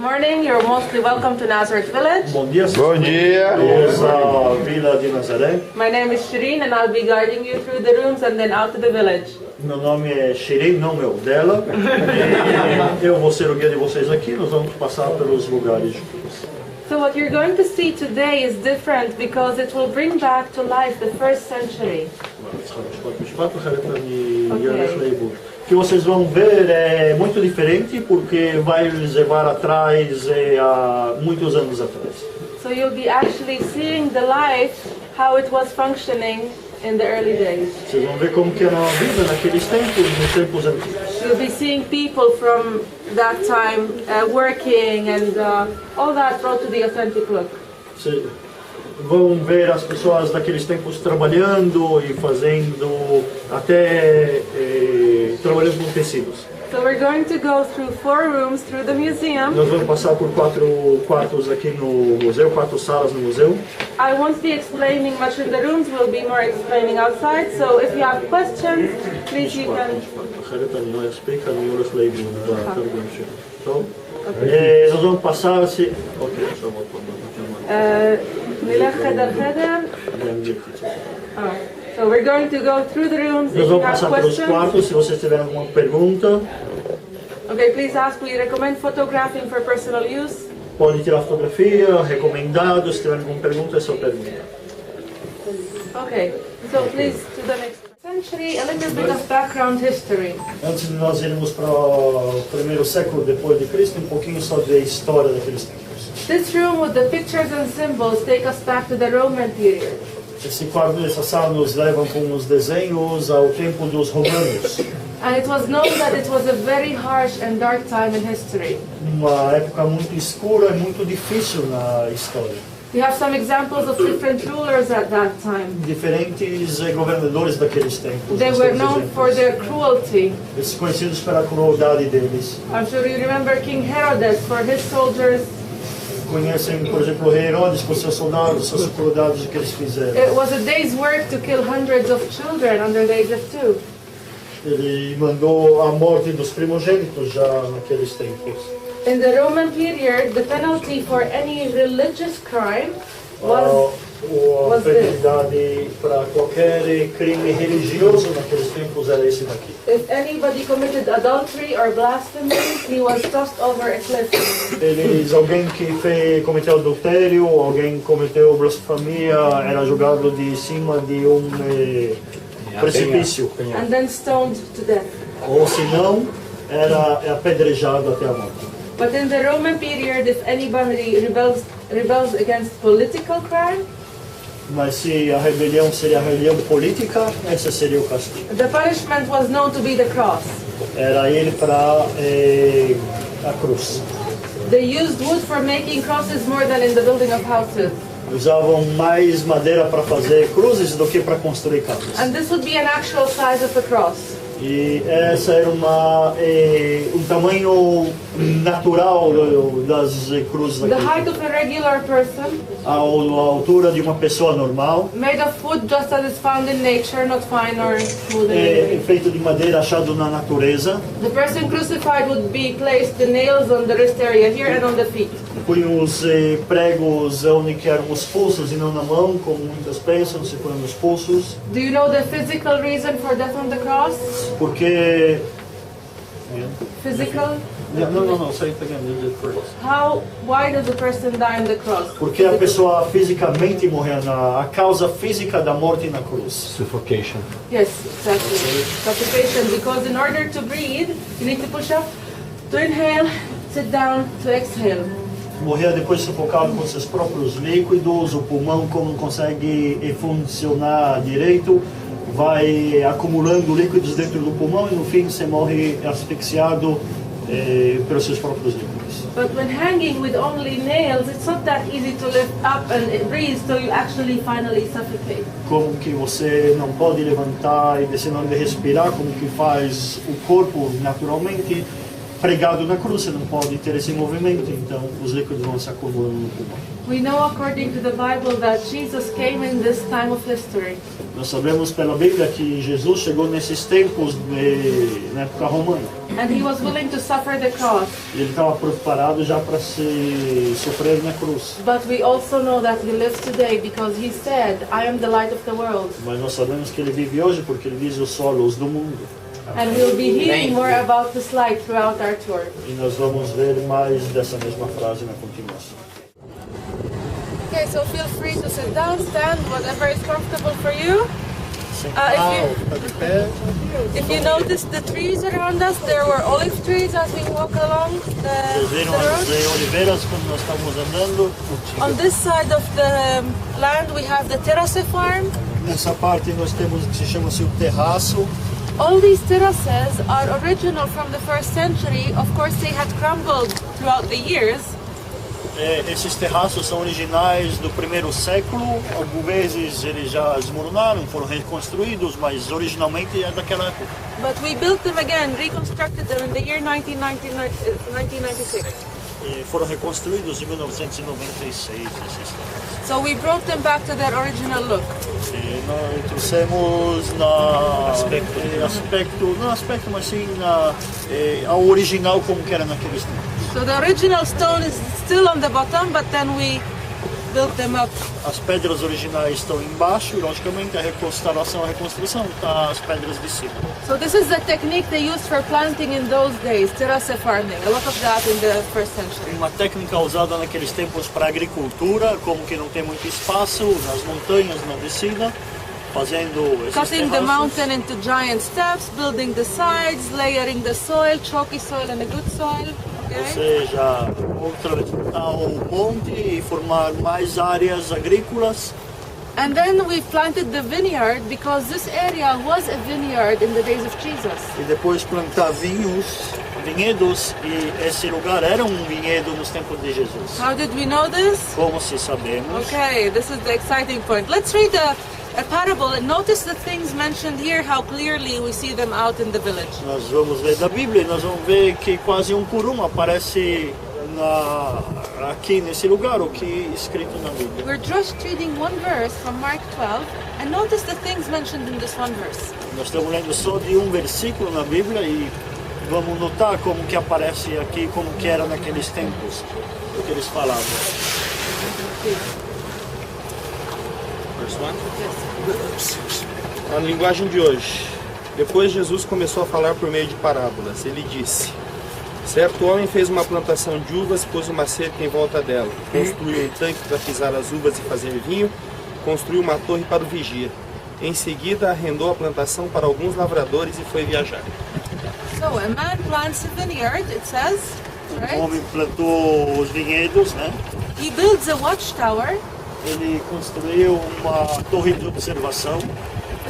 morning. You're mostly welcome to Nazare Village. Bom dia. Bom dia. Bem-vindos à Vila de Nazaré. My name is Shireen and I'll be guiding you through the rooms and then out to the village. Meu nome é Shireen, não meu, dela. E eu vou ser o guia de vocês aqui. Nós vamos passar pelos lugares juntos. So what you're going to see today is different because it will bring back to life the first century. O que vocês vão ver é muito diferente porque vai nos levar atrás a muitos anos atrás. So you'll be actually seeing the life, how it was functioning in the early days. Vocês vão ver como que era a vida naqueles tempos, nos tempos antigos. You'll be seeing people from that time working and all that brought to the authentic look. Vocês vão ver as pessoas daqueles tempos trabalhando e fazendo até trabalhando com tecidos. So we're going to go through 4 rooms through the museum. Nós vamos passar por 4 quartos aqui no museu, 4 salas no museu. I won't be explaining much in the rooms, we'll be more explaining outside. So if you have questions, please you can... Então, nós vamos passar assim... So we're going to go through the rooms. Nós vamos passar pelos quartos, se vocês tiverem alguma pergunta. Okay, please ask. We recommend photographing for personal use. Podem tirar fotografia, recomendado. Se tiverem alguma pergunta, é só pergunta. Okay, so please to the next century, a little bit of background history. Antes de nós irmos para o primeiro século depois de Cristo, um pouquinho só da história daqueles tempos. This room with the pictures and symbols take us back to the Roman period. Esse quadro, essa sala nos levam com os desenhos ao tempo dos romanos. And it was known that it was a very harsh and dark time in history. Uma época muito escura e muito difícil na história. We have some examples of different rulers at that time. Diferentes governadores daqueles tempos. They were known for their cruelty. Eles conhecidos pela crueldade deles. I'm sure you remember King Herodes for his soldiers. Conhecem, por exemplo, o rei Herodes por seus soldados, suas crueldades que eles fizeram. It was a day's work to kill hundreds of children under the age of 2. Ele mandou a morte dos primogênitos já naqueles tempos. In the Roman period, the penalty for any religious crime was A penalidade para qualquer crime religioso naqueles tempos era esse daqui. if anybody committed adultery or blasphemy, he was tossed over a cliff. Alguém que cometeu adultério, alguém cometeu blasfemia, era jogado de cima de precipício. And then stoned to death. Ou se não, era apedrejado até a morte. But in the Roman period, if anybody rebels against political crime, Mas se a rebelião seria a rebelião política, esse seria o castigo. the punishment was known to be the cross. Era ir para a cruz. They used wood for making crosses more than in the building of houses. Usavam mais madeira para fazer cruzes do que para construir casas. And this would be an actual size of a cross. E essa era tamanho natural das cruzes The height of a regular person, a altura de uma pessoa normal, made of wood just as is found in nature, not fine or smooth. feito de madeira achado na natureza. The person crucified would be placed the nails on the wrist area here and on the feet. Punham os pregos onde que eram os pulsos e não na mão, como muitas pensam, se põem nos pulsos. Do you know the physical reason for death on the cross? Porque... Physical? Não, say it again. Why does a person die on the cross? Porque a pessoa fisicamente morreu, a causa física da morte na cruz. Suffocation. Yes, exactly. Suffocation, because in order to breathe, you need to push up, to inhale, sit down, to exhale. Morrer depois sufocado com seus próprios líquidos, o pulmão como não consegue funcionar direito, vai acumulando líquidos dentro do pulmão e no fim você morre asfixiado pelos seus próprios líquidos. But when hanging with only nails, it's not that easy to lift up and breathe, so you actually finally suffocate. Como que você não pode levantar e descer, não de respirar, como que faz o corpo naturalmente, pregado na cruz, você não pode ter esse movimento, então os líquidos vão se acumulando no pulmão. We know according to the Bible that Jesus came in this time of history. Nós sabemos pela Bíblia que Jesus chegou nesses tempos na época romana. And he was willing to suffer the cross. E ele estava preparado já para se sofrer na cruz. But we also know that he lives today because he said, I am the light of the world. Mas nós sabemos que ele vive hoje porque ele diz: eu sou a luz do mundo. And we'll be hearing more about this light throughout our tour. E nós vamos ver mais dessa mesma frase na continuação. Okay, so feel free to sit down, stand, whatever is comfortable for you. If you notice the trees around us, there were olive trees as we walk along Vocês the viram road. as oliveiras quando nós estávamos andando? On this side of the land we have the terrace farm. Nessa parte nós temos o que se chama o terraço. All these terraces are original from the 1st century. Of course they had crumbled throughout the years. Esses terraços são originais do primeiro século. Algumas vezes eles já desmoronaram, foram reconstruídos, mas originalmente é daquela época. But we built them again, reconstructed them in the year 1996. E foram reconstruídos em 1996 esses terraços. So we brought them back to their original look. E nós trouxemos não aspecto, mas sim ao original como que era naqueles tempos. So the original stone is still on the bottom, but then we built them up. As pedras originais estão embaixo e, logicamente, a reconstrução está as pedras de cima. So this is the technique they used for planting in those days, terrace farming. A lot of that in the 1st century. Uma técnica usada naqueles tempos para agricultura, como que não tem muito espaço, nas montanhas, na descida, fazendo esses Cutting the terraços. mountain into giant steps, building the sides, layering the soil, chalky soil and a good soil. Ou Okay. seja, atravessar o monte e formar mais áreas agrícolas. And then we planted the vineyard because this area was a vineyard in the days of Jesus. E depois plantar vinhedos, e esse lugar era um vinhedo nos tempos de Jesus. How did we know this? Como se sabemos. Okay, this is the exciting point. Let's read a parable and notice the things mentioned here, how clearly we see them out in the village. Nós vamos ler da Bíblia e nós vamos ver que quase um por um aparece aqui nesse lugar o que é escrito na Bíblia. We're just reading one verse from Mark 12 and notice the things mentioned in this one verse. Nós estamos lendo só de um versículo na Bíblia e vamos notar como que aparece aqui, como que era naqueles tempos, o que eles falavam. Verse 1? A linguagem de hoje. Depois Jesus começou a falar por meio de parábolas. Ele disse: certo homem fez uma plantação de uvas e pôs uma cerca em volta dela. Construiu um tanque para pisar as uvas e fazer vinho. Construiu uma torre para o vigia. Em seguida, arrendou a plantação para alguns lavradores e foi viajar. So a man plants a vineyard, it says, O right? homem plantou os vinhedos, né? He builds a watchtower. Ele construiu uma torre de observação.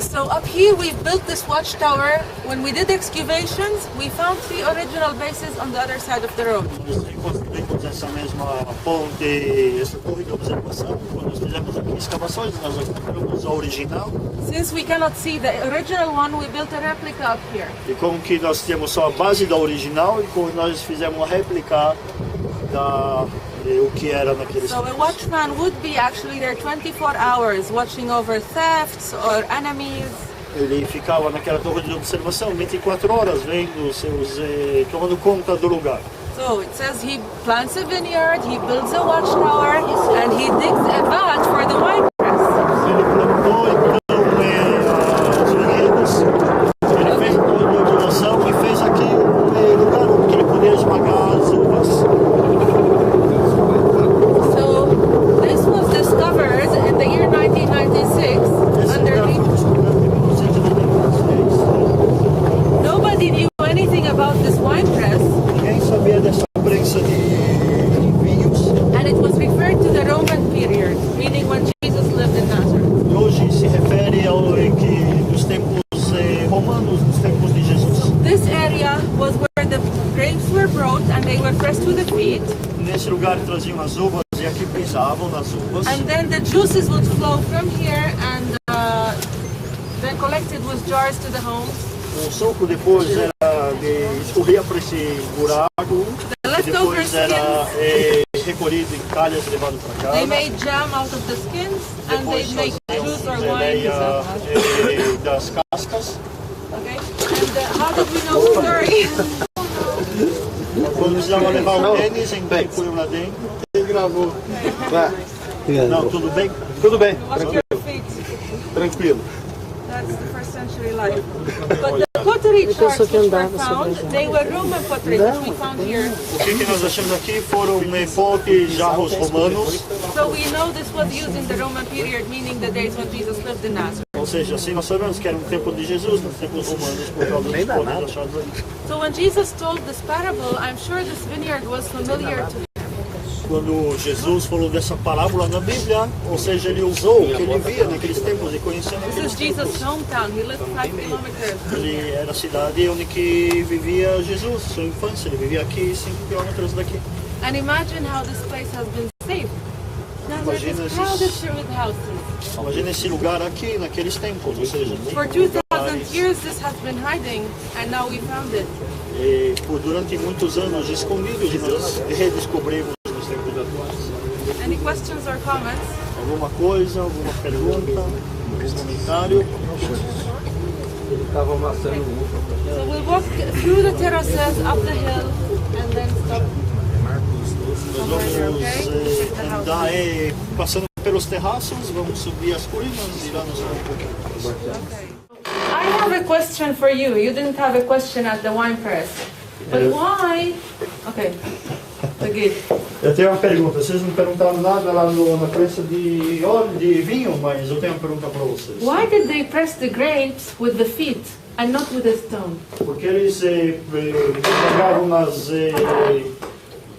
So up here we built this watchtower. When we did excavations, we found 3 original bases on the other side of the road. Nós reconstruímos essa mesma ponte, essa torre de observação. Quando nós fizemos aqui escavações, nós encontramos a original. Since we cannot see the original one, we built a replica up here. E como que nós temos só a base da original e como nós fizemos uma réplica o que era naqueles So a watchman would be actually there 24 hours watching over thefts or enemies. Ele ficava naquela torre de observação 24 horas vendo tomando conta do lugar. So it says he plants a vineyard, he builds a watchtower, and he digs a vat for the wine press. Ele plantou então os vinhedos, ele fez toda a observação e fez aqui lugar onde ele podia esmagar as uvas. So this was discovered in the year 1996 underneath. Nobody knew anything about this wine press. Ninguém sabia dessa prensa de vinhos. And it was referred to the Roman period, meaning when Jesus lived in Nazare. E hoje se refere dos tempos romanos, dos tempos de Jesus. This area was where the grapes were brought and they were pressed with the feet. Nesse lugar traziam as uvas e aqui pisavam nas uvas. And then the juices would flow from here and then collected with jars to the homes. O suco depois escorria para esse buraco The e leftover depois era skins, recolhido em calhas e levado para casa. they made jam out of the skins and Depois they make faziam juice or geleia wine. das cascas. Okay? And how did we know the story? precisava levar o tênis, então ele põe lá dentro. Ele gravou. Vai. Não, tudo bem? Tudo bem. Wash your feet. Tranquilo. That's the first century life. But the pottery sharks which were found, they were Roman pottery, which we found here. O que nós achamos aqui foram potes jarros romanos. So we know this was used in the Roman period, meaning the days when Jesus lived in Nazare. Ou seja, assim nós sabemos que era no tempo de Jesus, nos tempos romanos, por causa dos potes achados ali. So when Jesus told this parable, I'm sure this vineyard was familiar to him. Quando Jesus falou dessa parábola na Bíblia, ou seja, ele usou o que ele via naqueles tempos e conhecia This naqueles is tempos. Jesus' hometown. He lived 5 kilometers. Ele era a cidade onde que vivia Jesus, sua infância. Ele vivia aqui 5 quilômetros daqui. And imagine how this place has been saved. Nazareth is crowded through with houses. Imagina esse lugar aqui naqueles tempos, ou seja, For 2,000 years this has been hiding, and now we found it. e durante muitos anos escondidos e nós redescobrimos nos tempos atuais. Any questions or comments? Alguma coisa, alguma pergunta, algum comentário? So we'll walk through the terraces, up the hill, and then stop Nós somewhere here, vamos okay? Check the house. andar passando pelos terraços, vamos subir as colinas e lá nós vamos um pouquinho. Okay. I have a question for you. You didn't have a question at the wine press. But why? Okay. Again. Eu tenho uma pergunta. Vocês não perguntaram nada lá na prensa de óleo, de vinho, mas eu tenho uma pergunta para vocês. Why did they press the grapes with the feet and not with a stone? Porque eles pegavam nas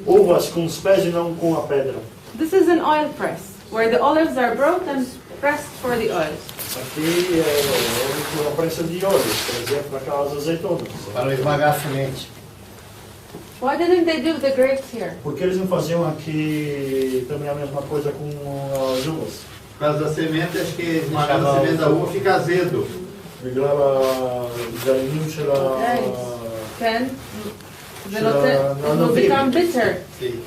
uvas com os pés e não com a pedra. This is an oil press, where the olives are broken and pressed for the oil. Aqui é uma prensa de óleo, por exemplo, para aquelas azeitonas. Para esmagar a semente. Why didn't they do the grapes here? Porque eles não faziam aqui também a mesma coisa com as uvas? Por causa da semente, acho que esmagando a semente da uva fica azedo. Wygrała zanim Then it will become bitter.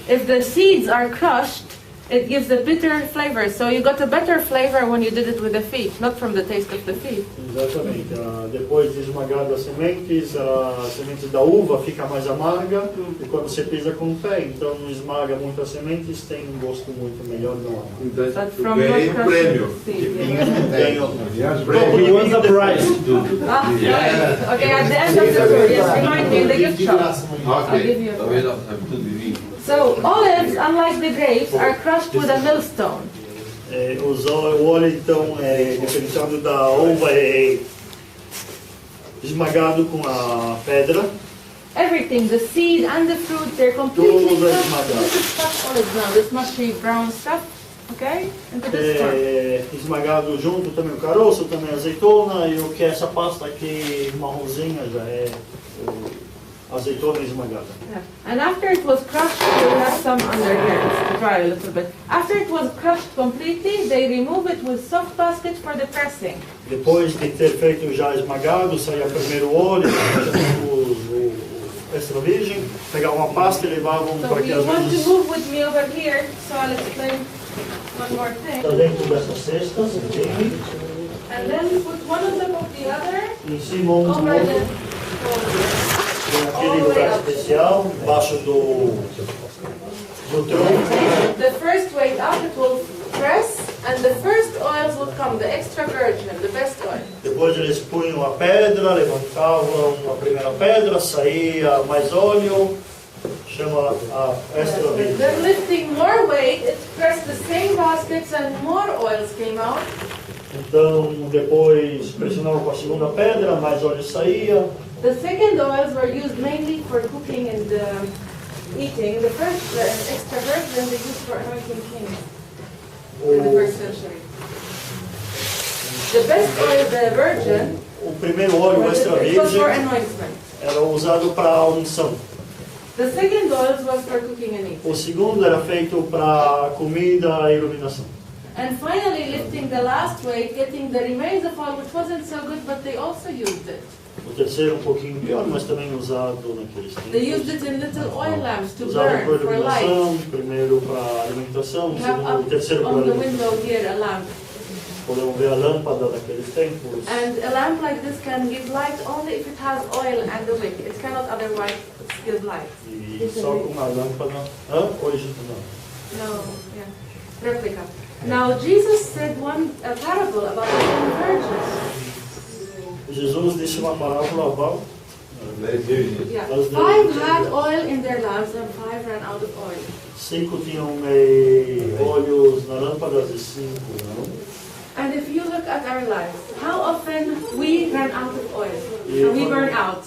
If the seeds are crushed, it gives a bitter flavor. So you got a better flavor when you did it with the feet, not from the taste of the feet. Exatamente. Depois de esmagado as sementes da uva fica mais amarga e quando você pisa com o pé, então não esmaga muito as sementes, tem um gosto muito melhor no ar. But from Ganhei not um crushing prêmio. the seed, Vinho yeah. não tem. He won the prize. Ah, right. Okay, at the end of the tour, yes, remind me in the gift shop. I'll give you a prize. So olives, unlike the grapes, are crushed with a millstone. O óleo, então, diferenciado da uva, é esmagado com a pedra. Everything, the seed and the fruit, they're completely Tudo é crushed. esmagado. This is crushed olives now, this mushy brown stuff, okay? Into this form. Esmagado junto também o caroço, também a azeitona, e o que é essa pasta aqui marronzinha já é azeitona esmagada. Yeah. And after it was crushed, you have some under here, just to dry a little bit. After it was crushed completely, they remove it with soft basket for the pressing. Depois de ter feito já esmagado, saía primeiro o óleo, o extra virgem, pegavam uma pasta e levavam So para que you as want to vezes move with me over here, so I'll explain one more thing. está dentro dessas cestas, aqui, And then put one on top of the other, em cima um do over outro, the tem aquele lugar especial, embaixo do tronco. The first weight up, it will press, and the first oils will come, the extra virgin, the best oil. Depois eles punham a pedra, levantavam a primeira pedra, saía mais óleo, chama a extra virgem. Then lifting more weight, it pressed the same baskets and more oils came out. Então depois pressionavam com a segunda pedra, mais óleo saía. The second oils were used mainly for cooking and eating. The first, the extra virgin, they used for anointing kings in the first century. The best oil, the virgin, O primeiro óleo extra it was for virgem anointment. era usado para a unção. The second oils was for cooking and eating. O segundo era feito para comida e iluminação. And finally, lifting the last weight, getting the remains of oil, which wasn't so good, but they also used it. O terceiro um pouquinho pior, mas também usado naqueles They tempos. used it in little oil lamps to Usado para burn for light. iluminação, primeiro para alimentação, You have segundo, up terceiro para on the alimentação. window here a lamp. podemos ver a lâmpada daqueles tempos. And a lamp like this can give light only if it has oil and the wick. It cannot otherwise give light. E só com uma lâmpada. Hoje não. No, yeah. Replica. Now Jesus said a parable about the 10 virgins. Jesus disse uma parábola about Yeah. 5 had oil in their lamps and 5 ran out of oil. 5 tinham olhos na lâmpada e 5 não. And if you look at our lives, how often we run out of oil? And we burn out.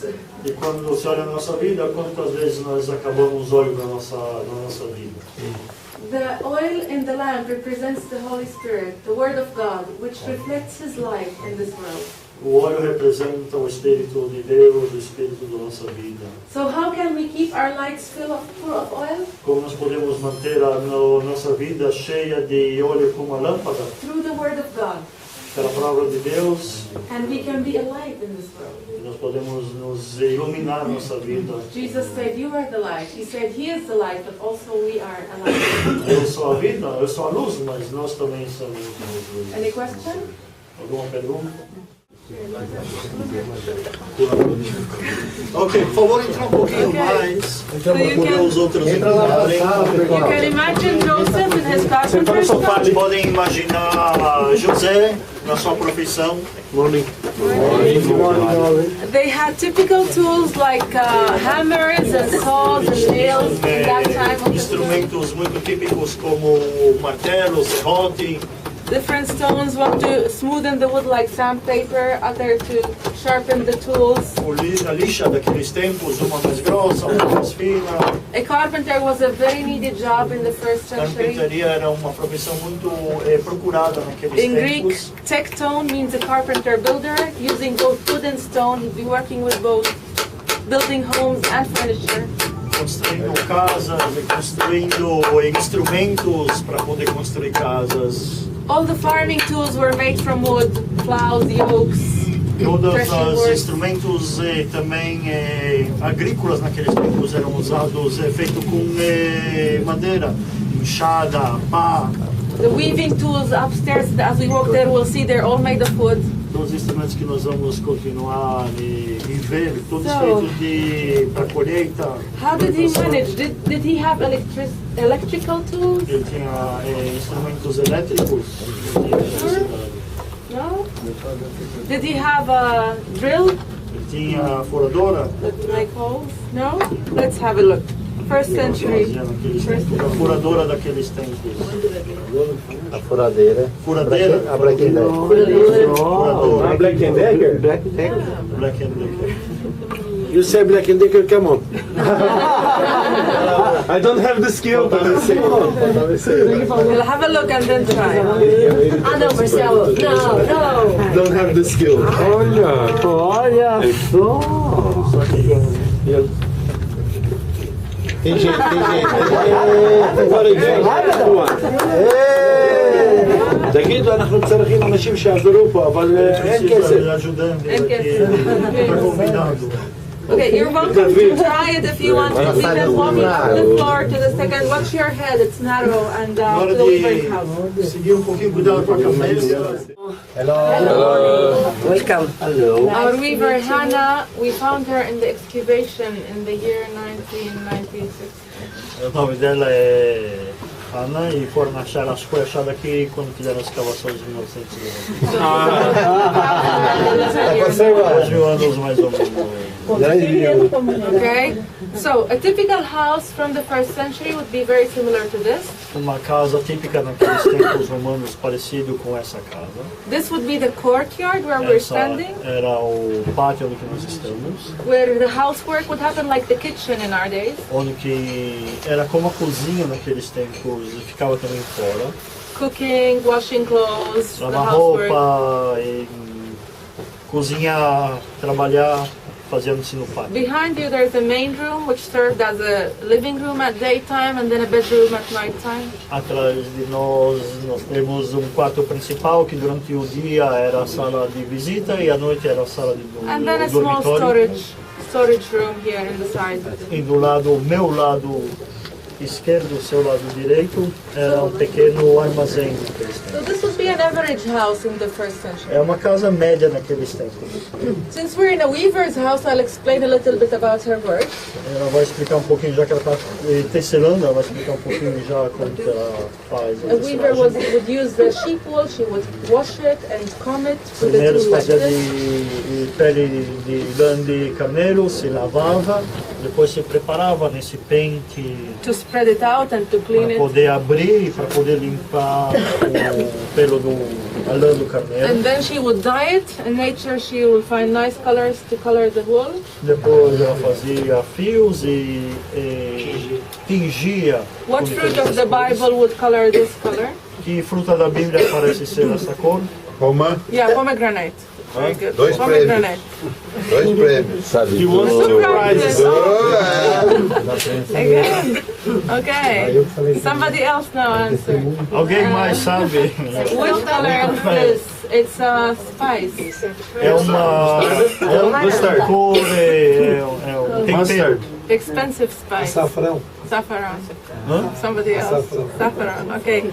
E quando você olha na nossa vida, quantas vezes nós acabamos o óleo na nossa vida? The oil in the lamp represents the Holy Spirit, the Word of God, which reflects His life in this world. O óleo representa o Espírito de Deus, o Espírito da nossa vida. So how can we keep our lights full of oil? Como nós podemos manter a nossa vida cheia de óleo como uma lâmpada? Through the Word of God. Pela palavra de Deus. And we can be a light in this world. E nós podemos nos iluminar nossa vida. Jesus said, "You are the light." He said, "He is the light, but also we are a light." Eu sou a vida, eu sou a luz, mas nós também somos luz. Any question? Alguma pergunta? Ok, por favor, entrar um pouquinho mais. Procura os outros entrarem. You can imagine Joseph in his carpenter's shop. Podem imaginar José na sua profissão. They had typical tools like hammers and saws and nails in that time of the Instrumentos muito típicos como martelo, serrote. different stones, one to smoothen the wood like sandpaper, other to sharpen the tools. A lixa daqueles tempos, uma mais grossa, uma mais fina. A carpenter was a very needed job in the first century. Carpintaria era uma profissão muito procurada naqueles In Greek, tempos. tekton means a carpenter builder, using both wood and stone. He'd be working with both building homes and furniture. Construindo casas e construindo instrumentos para poder construir casas. All the farming tools were made from wood, plows, yokes, Todos threshing os works. instrumentos também agrícolas naqueles tempos eram usados, feito com madeira, enxada, pá. The weaving tools upstairs, as we walk there, we'll see they're all made of wood. Todos os instrumentos que nós vamos continuar e ver, todos So, feitos para colheita. How did he manage? Did he have electrical tools? Ele tinha instrumentos elétricos. No? Did he have a drill? Ele tinha furadora. That make holes? No? Let's have a look. First century. Fazia naqueles tempos. A furadora daqueles tempos. A furadeira. Furadeira. A Black and Decker. Furadora. Black and Decker? Black and Decker. You say Black and Decker, come on. I don't have the skill, but I say. We'll have a look and then try. Ah, não, Marcelo. Não. Don't have the skill. Olha só! Tem gente. תגידו, אנחנו צריכים אנשים שיעזרו פה, אבל אין כסף. אין כסף. Okay, you're welcome to try it if you want. We can walk from the floor to the second. Watch your head, it's narrow and Agora the weaver's house. de seguir pouquinho, cuidado com a cabeça. Welcome. Our weaver Hannah, we found her in the excavation in the year 1996. O nome dela é Ana e foram achar, acho que foi achada aqui quando fizeram as escavações de 1990. 2.000 anos mais ou menos. Okay, so a typical house from the first century would be very similar to this. Uma casa típica naqueles tempos romanos parecido com essa casa. This would be the courtyard where we're Essa standing, era o pátio onde nós estamos, where the housework would happen like the kitchen in our days. onde que era como a cozinha naqueles tempos e ficava também fora. Cooking, washing clothes, the Lavar housework. roupa, cozinhar, trabalhar, fazendo-se no pátio. Behind you there's a main room which served as a living room at daytime and then a bedroom at nighttime. Atrás de nós temos um quarto principal que durante o dia era a sala de visita e à noite era a sala de And then a small dormitório. storage room here in the side. E do meu lado esquerdo, seu lado direito, era um pequeno armazém. So this would be an average house in the first century? É uma casa média naqueles tempos. Since we're in a weaver's house, I'll explain a little bit about her work. Ela vai explicar um pouquinho, já que ela está tecelando, ela vai explicar um pouquinho já como que ela faz. A weaver would use the sheep wool, she would wash it and comb it with the Primeiro se tool like fazia this. de pele de lã de camelo, se lavava, depois se preparava nesse pente To spread it out and to clean para it. poder abrir e para poder limpar o pelo a lã do camelo. And then she would dye it. In nature, she would find nice colors to color the wool. Depois ela fazia fios e tingia. What com fruit of diferentes the cores. Bible would color this color? Que fruta da Bíblia parece ser essa cor? Romã, Yeah, pomegranate. Very good. Dois Pomegranate. 2 prêmios. He wants two prizes. Again. Okay. Somebody else now answer. Alguém mais sabe? Which color is this? It's a spice. É uma cor, tempero. Mustard. Expensive spice. Açafrão. Saffron. Hã? Somebody else. Saffron. Saffron. Okay.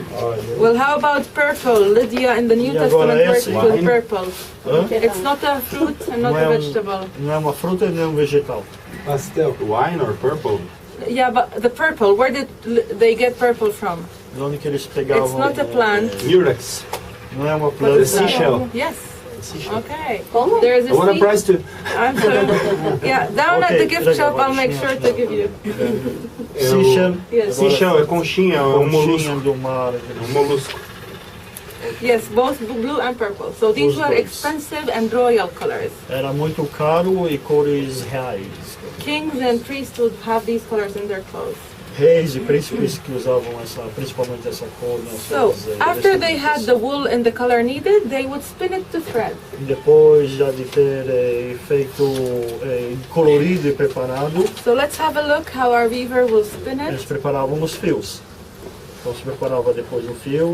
Well, how about purple? Lydia in the New E agora Testament esse? works with purple. Hã? It's not a fruit and not a vegetable. Não é uma fruta e nem um vegetal. Pastel. Wine or purple? Yeah, but the purple, where did they get purple from? De onde que eles pegavam? It's not a plant. Murex. Não é uma The planta. seashell. Yes. Seashell. Okay. There's I want a a prize too. answer. Yeah, down at Okay, the gift legal, shop, I'll make ótimo. sure to give you. Seashell. Yes. Seashell é conchinha, é um Conchinha molusco. do mar. Um molusco. Yes, both blue and purple. So these Os were dois. expensive and royal colors. Era muito caro e cores reais. Kings and priests would have these colors in their clothes. Reis e príncipes que usavam principalmente essa cor nas So suas after they vestimentas. had the wool in the color needed, they would spin it to thread. Depois já de ter feito colorido e preparado, So let's have a look how our weaver will spin eles it. preparavam os fios. Então se preparava depois o fio.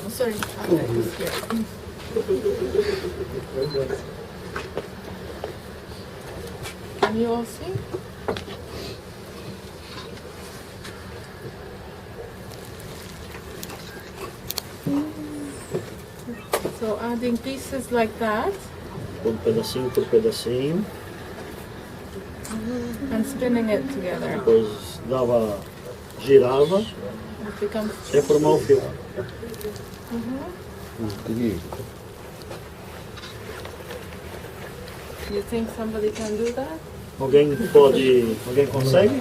Sorry, can you all see? So adding pieces like that Pedacinho por pedacinho. and spinning it together. Depois girava, It becomes. até formar o fio. You think somebody can do that? Alguém consegue?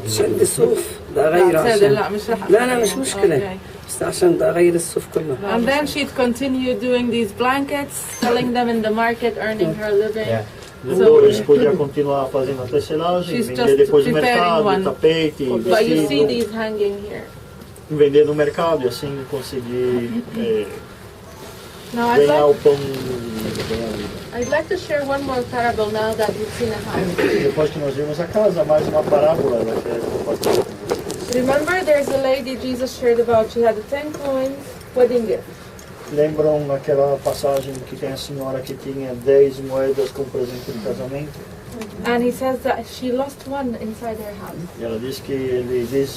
عشان الصوف ده اغير عشان لا مش رح لا مش مشكلة Okay. بس عشان ده اغير الصوف كله And then she'd continue doing these blankets, selling them in the market, earning her living. Depois podia continuar fazendo a tecelagem, She's vender just depois no preparing mercado, one. tapete, But you see vestido, these hanging here. vender no mercado e assim conseguir Now ganhar o pão. I'd like to share one more parable now that you've seen a house. Depois que nós vimos a casa, mais uma parábola ela quer compartilhar. Remember, there's a lady Jesus shared about. She had a 10 coins wedding gift. Lembram aquela passagem que tem a senhora que tinha 10 moedas como presente de casamento? And he says that she lost one inside her house. E ela diz que ele diz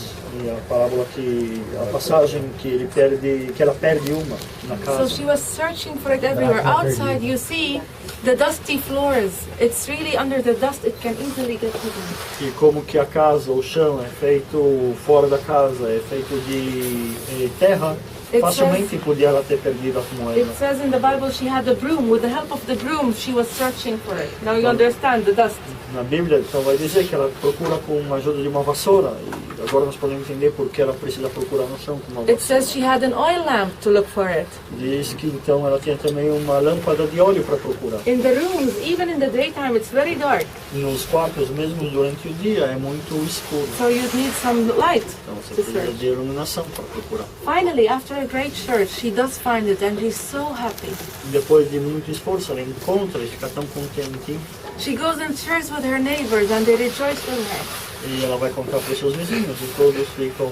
a parábola que a passagem que ela perde uma na So casa. she was searching for it everywhere. Outside, you see the dusty floors. It's really under the dust. It can easily get hidden. E como que a casa, o chão é feito fora da casa, é feito de terra, facilmente podia ela ter perdido a moeda. It says in the Bible she had a broom. With the help of the broom, she was searching for it. Now you understand the dust. Na Bíblia, então vai dizer que ela procura com a ajuda de uma vassoura. E agora nós podemos entender por que ela precisa procurar no chão com uma It vassoura. says she had an oil lamp to look for it. Diz que então ela tinha também uma lâmpada de óleo para procurar. In the rooms, even in the daytime, it's very dark. Nos quartos, mesmo durante o dia, é muito escuro. So you'd need some light Então você to precisa search. de iluminação para procurar. Finally, after a great search, she does find it and she's so happy. E depois de muito esforço, ela encontra e fica tão contente. She goes and shares with her neighbors and they rejoice with her. E ela vai contar para os seus vizinhos e todos ficam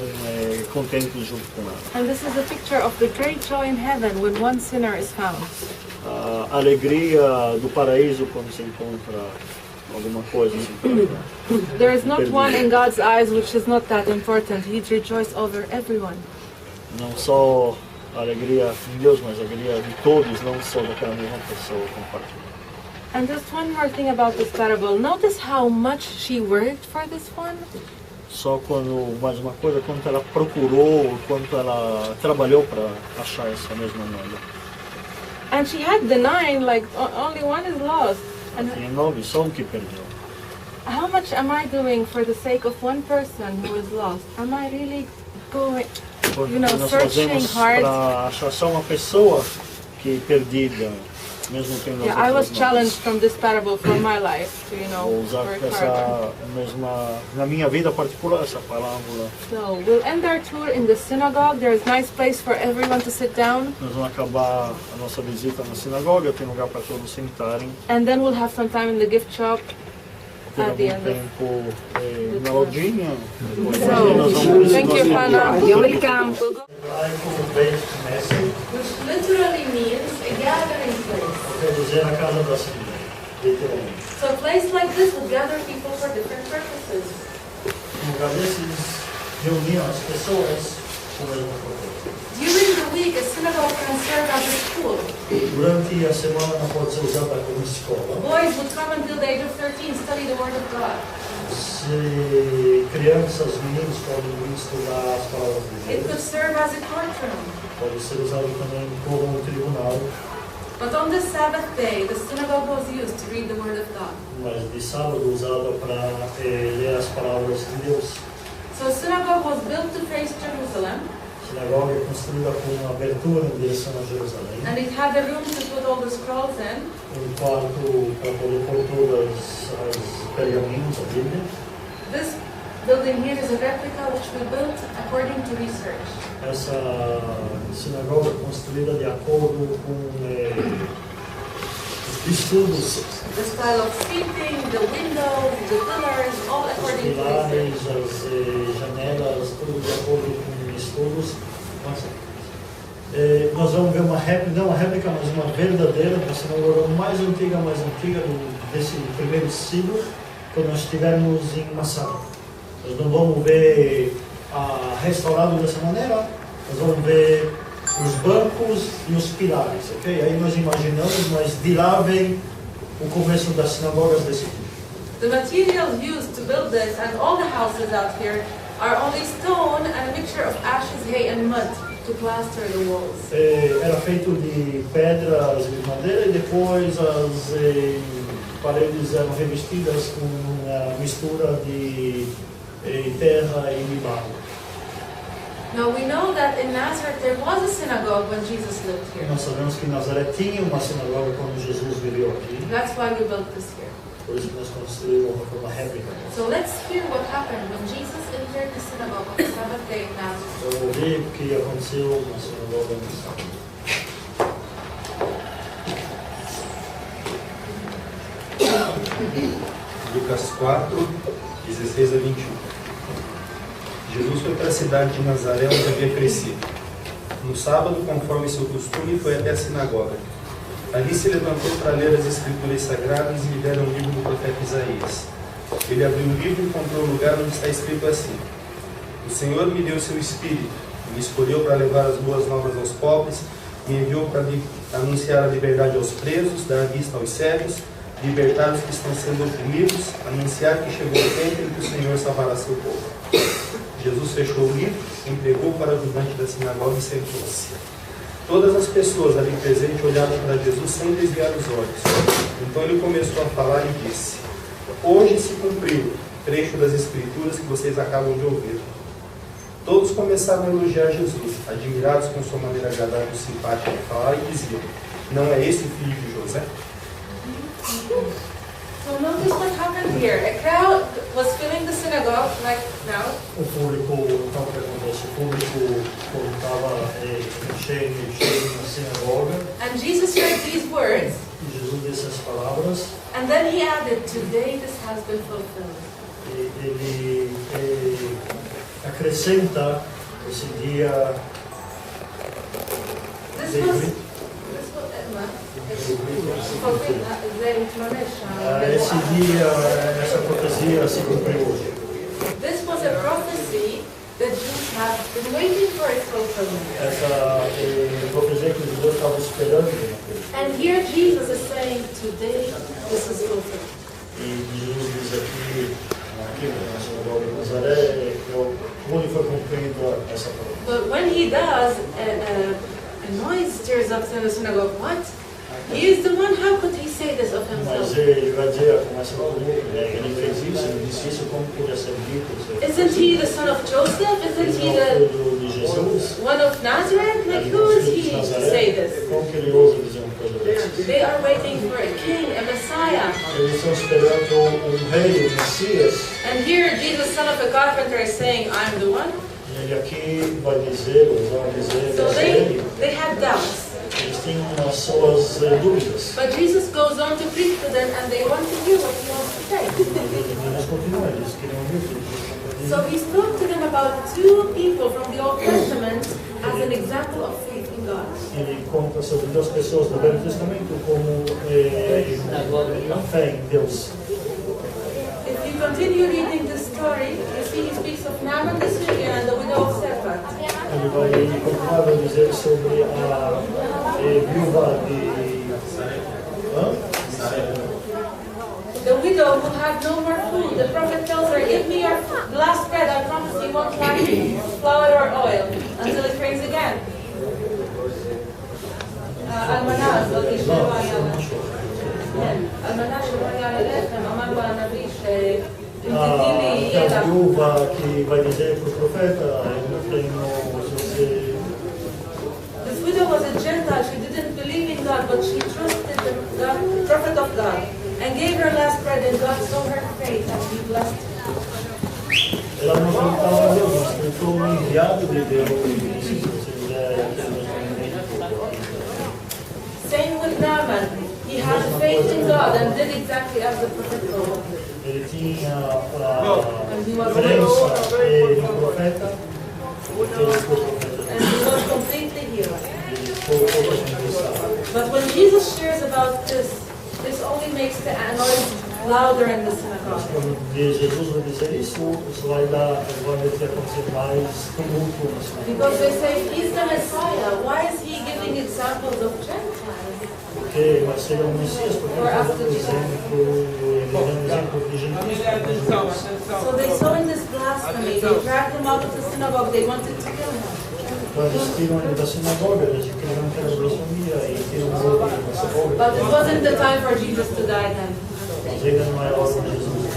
contentes junto com ela. And this is a picture of the great joy in heaven when one sinner is found. A alegria do paraíso quando se encontra alguma coisa assim. There is not one in God's eyes which is not that important. He'd rejoice over everyone. Não só a alegria em Deus, mas a alegria de todos, não só daquela mesma pessoa compartilhar. And just one more thing about this parable. Notice how much she worked for this one. Só quando, mais uma coisa, quanto ela procurou, quanto ela trabalhou para achar essa mesma moeda. And she had the 9, like only one is lost. And Tinha 9, só um que perdeu. how much am I doing for the sake of one person who is lost? Am I really going, Porque you know, nós searching fazemos hard? para achar só uma pessoa que perdida, mesmo tendo Yeah, as I was outras challenged nove. from this parable for my life to, you know, Vou usar work hard. essa mesma, na minha vida particular, essa palavra. So we'll end our tour in the synagogue. There's nice place for everyone to sit down. Nós vamos acabar a nossa visita na sinagoga, tem lugar para todos sentarem. And then we'll have some time in the gift shop Ter at the algum end of tempo na lojinha. Depois So, nós vamos thank you, Hannah. You're welcome. Which literally means a gathering place. Quer dizer, a casa da cidade, literalmente. So a place like this will gather people for different purposes. lugar desses reuniam as pessoas com o mesmo propósito. During the week, a synagogue can serve as a school. Durante a semana não pode ser usada como escola. Boys would come until the age of 13, study the Word of God. Crianças, meninos podem vir estudar as palavras de It could Deus. serve as a courtroom. Pode ser usado também como um tribunal. But on the Sabbath day, the synagogue was used to read the Word of God. Mas de sábado usada para ler as palavras de Deus. So a synagogue was built to face Jerusalem, A sinagoga é construída com uma abertura em direção a Jerusalém. and it had a room to put all the scrolls in. Quarto para poder pôr todas as pergaminhos, a Bíblia. This building here is a replica which we built according to research. Essa sinagoga é construída de acordo com estudos, The style of seating, the windows, the pillars, all os according to research. pilares, as janelas, tudo de acordo com estudos. Nós vamos ver uma réplica, não uma réplica, mas uma verdadeira, uma sinagoga mais antiga desse primeiro siglo, quando nós estivermos em Nazare. Nós não vamos ver restaurado dessa maneira, nós vamos ver os bancos e os pilares, ok? Aí nós imaginamos, mas de lá vem o começo das sinagogas desse tipo. The materials used to build this and all the houses out here are only stone and a mixture of ashes, hay and mud to plaster the walls. Era feito de pedras e madeira e depois as paredes eram revestidas com uma mistura de terra e de barro. Now we know that in Nazareth there was a synagogue when Jesus lived here. Nós sabemos que Nazaré tinha uma sinagoga quando Jesus viveu aqui, That's why we built this here. por isso que nós construímos uma réplica. So let's hear what happened when Jesus entered the synagogue on the Sabbath day in Nazareth. Vamos ouvir o que aconteceu na sinagoga no sábado. Lucas 4, 16 a 21. Jesus foi para a cidade de Nazaré, onde havia crescido. No sábado, conforme seu costume, foi até a sinagoga. Ali se levantou para ler as escrituras sagradas e lhe deram o livro do profeta Isaías. Ele abriu o livro e encontrou o lugar onde está escrito assim: O Senhor me deu seu Espírito, me escolheu para levar as boas novas aos pobres, me enviou para anunciar a liberdade aos presos, dar vista aos cegos, libertar os que estão sendo oprimidos, anunciar que chegou o tempo em que o Senhor salvará seu povo. Jesus fechou o livro, entregou para o ajudante da sinagoga e sentou-se. Todas as pessoas ali presentes olharam para Jesus sem desviar os olhos. Então ele começou a falar e disse: Hoje se cumpriu o trecho das Escrituras que vocês acabam de ouvir. Todos começaram a elogiar Jesus, admirados com sua maneira agradável e simpática de falar, e diziam: Não é esse o filho de José? So notice what happened here. A crowd was filling the synagogue like now. O público, então o que acontece? O público estava cheio na sinagoga. And Jesus read these words. E Jesus disse as palavras. And then he added, today this has been fulfilled. Ele acrescenta esse dia. This was Esse dia, essa profecia se cumpriu hoje. This was a prophecy that Jews have been waiting for its fulfillment. Essa profecia que os judeus estavam esperando. And here Jesus is saying, today this is fulfilled. E Jesus diz aqui na sinagoga de Nazare, onde foi cumprida essa promessa. But when he does, a noise stirs up in the synagogue. What? He is the one, how could he say this of Mas himself? ele vai dizer, começa a ele fez isso, ele disse isso, como podia ser dito? Isn't he the son of Joseph? Isn't he the de Jesus? one of Nazareth? Like, who is he to say this? Como que ele ousa dizer uma coisa dessas? They are waiting for a king, a Messiah. Eles estão esperando rei, Messias. And here Jesus, son of a carpenter, is saying, I'm the one. E ele aqui vai dizer, vai dizer, So they had doubts. eles têm as suas dúvidas. But Jesus goes on to preach to them and they want to hear what he wants to say. Eles continuam, eles queriam ouvir. So he spoke to them about two people from the Old Testament as an example of faith in God. Ele conta sobre duas pessoas do Velho Testamento como a fé em Deus. If you continue reading this story, you see he speaks of Naaman the Syrian and the widow of Sephat. Ele vai continuar a dizer sobre a viúva de... The widow who had no more food. The prophet tells her, give me your last bread. I promise you won't lack flour or oil until it rains again. Almanaz, a viúva que vai dizer para o profeta, eu não tenho, se você... This widow was a Gentile. She didn't believe in God, but she trusted the prophet of God and gave her last bread, and God saw her faith and He blessed her. Ela não acreditava em Deus, mas acreditou no enviado de Deus. Same with Naaman. He had faith in God and did exactly as the prophet told him. Ele tinha a crença no profeta, and he was completely healed. But when Jesus shares about this only makes the noise louder in the synagogue. Quando Jesus vai dizer isso vai acontecer mais tumulto na sinagoga. Because they say, he's the Messiah. Why is he giving examples of Gentiles? Porque vai ser o Messias, porque ele está dando exemplo de gentios. So they saw in this blasphemy. They dragged him out of the synagogue. They wanted to kill him. Então eles tiram ele da sinagoga, eles queriam ter a blasfemia e tiram ele da sinagoga. But it wasn't the time for Jesus to die then. Mas ainda não é a hora de Jesus.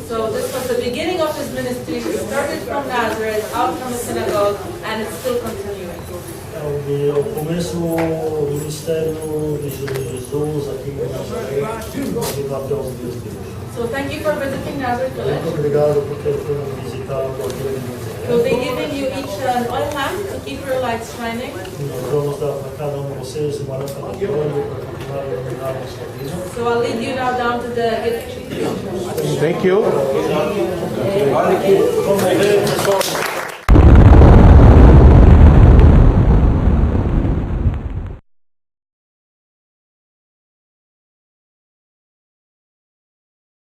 So this was the beginning of his ministry. He started from Nazareth, out from the synagogue, and it's still continuing. É o começo do ministério de Jesus aqui em Nazaré, até os dias de hoje. So thank you for visiting Nazareth Muito Village. obrigado por ter vindo visitar o quartel de Nazaré. So they're giving you each an oil lamp to keep your lights shining. Nós vamos dar para cada um de vocês uma lâmpada de óleo para continuar a iluminar a sua vida. So I'll lead you now down to the gift. Thank you. Vamos ver, pessoal.